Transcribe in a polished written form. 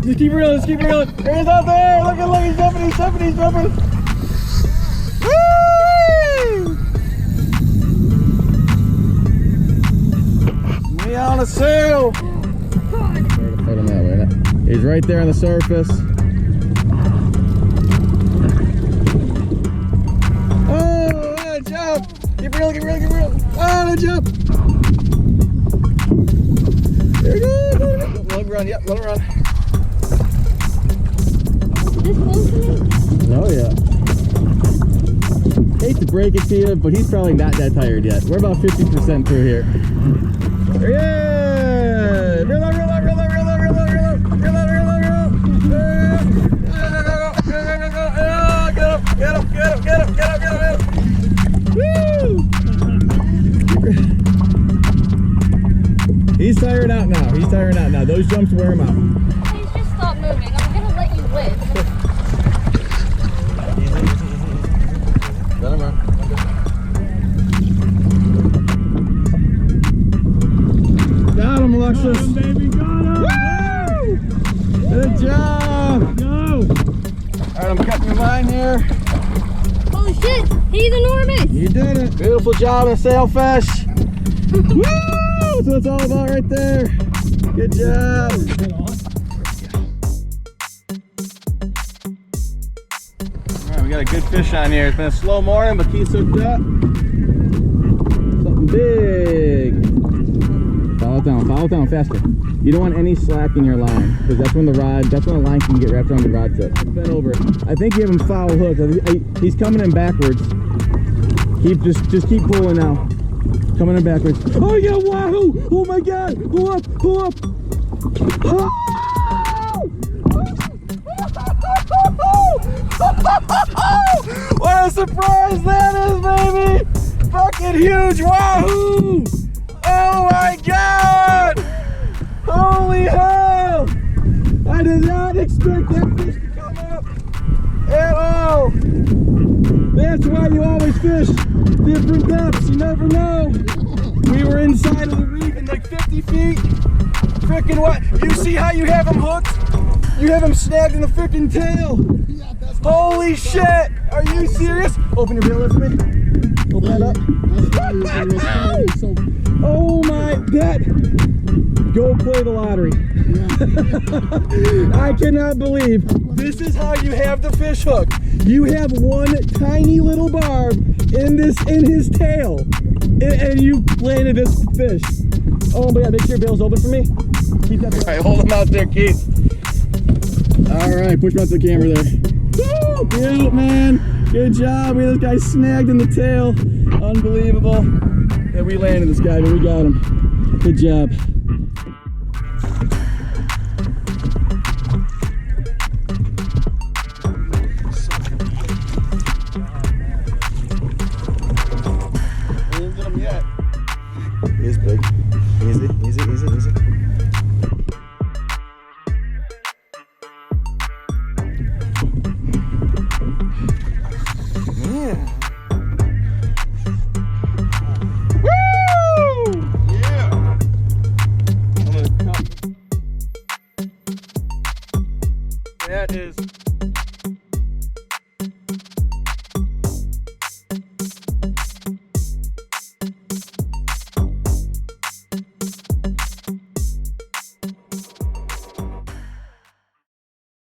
Just keep reeling, just keep reeling. There he is out there. Look, he's jumping, he's jumping, he's jumping. Woo! Me on a sail. Put him that way. He's right there on the surface. Oh, what a jump! Keep reeling, keep reeling, keep reeling. Oh, the jump! There he goes. Let him run, yep, let him run. This close to me? Oh yeah. Hate to break it to you, but he's probably not that tired yet. We're about 50% through here. There he is! Reel out, reel out, reel out, reel out, reel out, reel out, reel out, reel out, reel out. Get him, get him, get him, get him, get him, get him. Woo! He's tired out now. He's tired out now. Those jumps wear him out. Please just stop moving. I'm gonna let you live. Let him run. Got him, Alexis. Got him, baby, got him. Woo! Good job. Go. All right, I'm cutting your line here. Holy shit, he's enormous. You did it. Beautiful job on the sailfish. Woo! That's what it's all about right there. Good job. All right, we got a good fish on here. It's been a slow morning, but Keith's hooked up. Something big. Follow it down faster. You don't want any slack in your line, because that's when the line can get wrapped around the rod tip. Bend over. I think you have him foul hooked. He's coming in backwards. Just keep pulling now. Coming in backwards. Oh, you got a wahoo! Oh my god! Pull up! Pull up! Oh! What a surprise that is, baby! Fucking huge wahoo! Oh my god! Holy hell! I did not expect that fish to come up at all! That's why you always fish different depths, you never know. We were inside of the reef in like 50 feet. Frickin' what? You see how you have him hooked? You have him snagged in the frickin' tail. Holy shit! Are you serious? Open your reel for me. Open that up. Oh my, that. Go play the lottery. I cannot believe this is how you have the fish hook. You have one tiny little barb in his tail, and you landed this fish. Oh my god, make sure your bail's open for me. Keep that. All right, hold him out there, Keith. All right, push him out to the camera there. Woo! Cute, man. Good job. We had this guy snagged in the tail. Unbelievable that we landed this guy, but we got him. Good job.